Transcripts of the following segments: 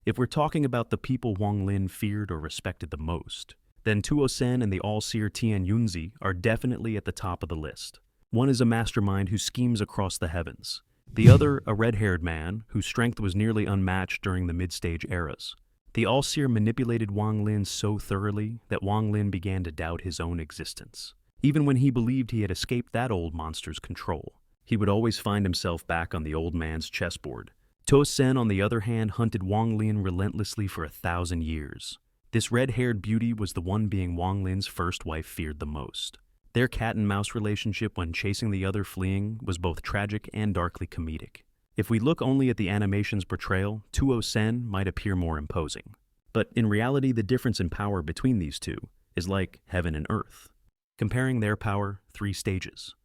If we're talking about the people Wang Lin feared or respected the most, then Tuo Sen and the All-Seer Tian are definitely at the top of the list. One is a mastermind who schemes across the heavens. The other, a red-haired man whose strength was nearly unmatched during the mid-stage eras. The All-Seer manipulated Wang Lin so thoroughly that Wang Lin began to doubt his own existence. Even when he believed he had escaped that old monster's control, he would always find himself back on the old man's chessboard. Tuo Sen, on the other hand, hunted Wang Lin relentlessly for 1,000 years. This red-haired beauty was the one being Wang Lin's first wife feared the most. Their cat-and-mouse relationship when chasing the other fleeing was both tragic and darkly comedic. If we look only at the animation's portrayal, Tuo Sen might appear more imposing. But in reality, the difference in power between these two is like heaven and earth. Comparing their power, 3 stages.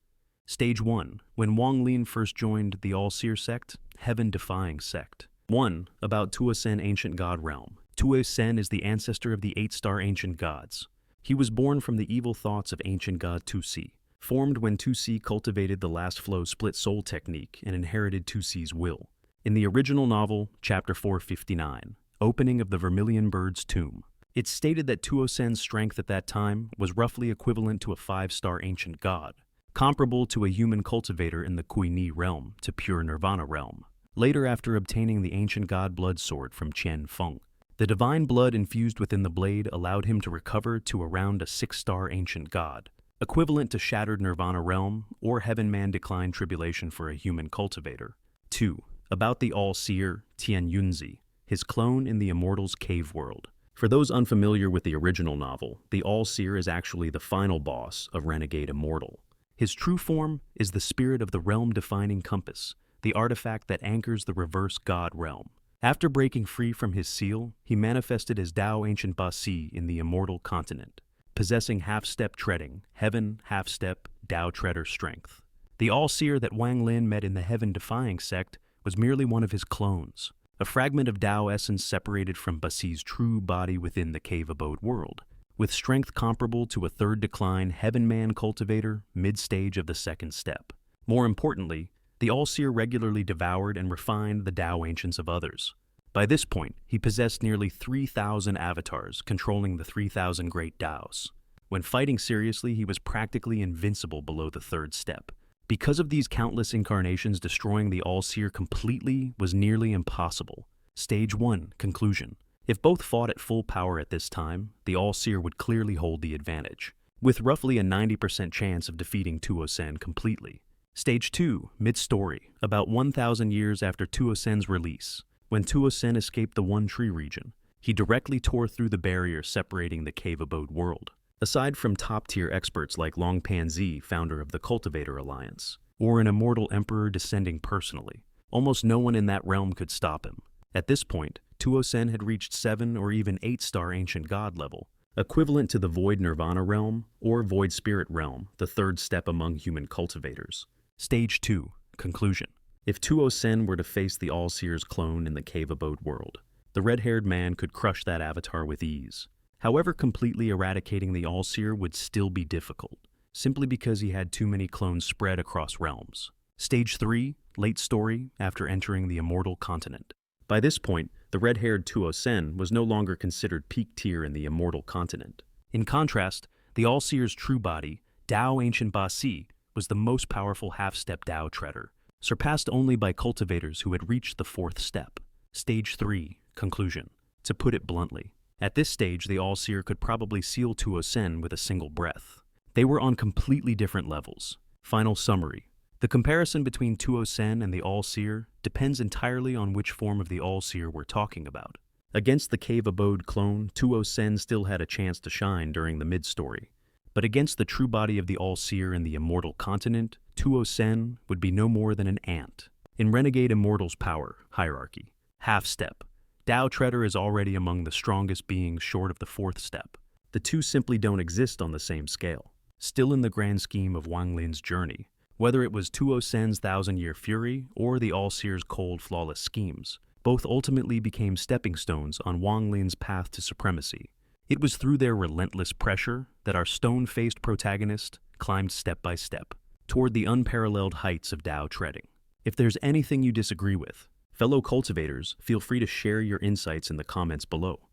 Stage 1, when Wang Lin first joined the All-Seer sect, heaven-defying sect. 1. About Tuo Sen ancient god realm. Tuo Sen is the ancestor of the 8-star ancient gods. He was born from the evil thoughts of ancient god Tuo Sen, formed when Tuo Sen cultivated the last flow split soul technique and inherited Tuo Sen's will. In the original novel, chapter 459, Opening of the Vermilion Bird's Tomb, it's stated that Tuo Sen's strength at that time was roughly equivalent to a 5-star ancient god, comparable to a human cultivator in the Kui Ni realm to pure Nirvana realm. Later, after obtaining the ancient god blood sword from Qian Feng, the divine blood infused within the blade allowed him to recover to around a 6-star ancient god, equivalent to shattered Nirvana realm or heaven man decline tribulation for a human cultivator. 2. About the All-Seer Tian, his clone in the Immortal's cave world. For those unfamiliar with the original novel, the All-Seer is actually the final boss of Renegade Immortal. His true form is the spirit of the realm-defining compass, the artifact that anchors the reverse god realm. After breaking free from his seal, he manifested as Dao Ancient Basi in the Immortal Continent, possessing half-step treading, heaven, half-step, Dao treader strength. The All-Seer that Wang Lin met in the heaven-defying sect was merely one of his clones, a fragment of Dao essence separated from Basi's true body within the cave abode world, with strength comparable to a 3rd decline heaven man cultivator mid-stage of the 2nd step. More importantly, the All-Seer regularly devoured and refined the Dao ancients of others. By this point, he possessed nearly 3,000 avatars controlling the 3,000 great Daos. When fighting seriously, he was practically invincible below the 3rd step. Because of these countless incarnations, destroying the All-Seer completely was nearly impossible. Stage 1, conclusion. If both fought at full power at this time, the All-Seer would clearly hold the advantage, with roughly a 90% chance of defeating Tuo Sen completely. Stage 2, mid-story, about 1,000 years after Tuo Sen's release. When Tuo Sen escaped the One Tree region, he directly tore through the barrier separating the cave abode world. Aside from top-tier experts like Long Panzi, founder of the Cultivator Alliance, or an immortal emperor descending personally, almost no one in that realm could stop him. At this point, Tuo Sen had reached 7 or even 8-star ancient god level, equivalent to the Void Nirvana realm or Void Spirit realm, the 3rd step among human cultivators. Stage 2, conclusion. If Tuo Sen were to face the All-Seer's clone in the cave abode world, the red-haired man could crush that avatar with ease. However, completely eradicating the All-Seer would still be difficult, simply because he had too many clones spread across realms. Stage 3, late story, after entering the Immortal Continent. By this point, the red-haired Tuo Sen was no longer considered peak tier in the Immortal Continent. In contrast, the All-Seer's true body, Dao Ancient Basi, was the most powerful half-step Dao treader, surpassed only by cultivators who had reached the 4th step. Stage 3, conclusion. To put it bluntly, at this stage the All-Seer could probably seal Tuo Sen with a single breath. They were on completely different levels. Final summary. The comparison between Tuo Sen and the All-Seer depends entirely on which form of the All-Seer we're talking about. Against the cave abode clone, Tuo Sen still had a chance to shine during the mid-story. But against the true body of the All-Seer in the Immortal Continent, Tuo Sen would be no more than an ant. In Renegade Immortal's power hierarchy, half-step, Dao Treader is already among the strongest beings short of the 4th step. The two simply don't exist on the same scale. Still, in the grand scheme of Wang Lin's journey, whether it was Tuo Sen's 1,000-year fury or the All-Seer's cold, flawless schemes, both ultimately became stepping stones on Wang Lin's path to supremacy. It was through their relentless pressure that our stone-faced protagonist climbed step by step toward the unparalleled heights of Dao treading. If there's anything you disagree with, Fellow cultivators, feel free to share your insights in the comments below.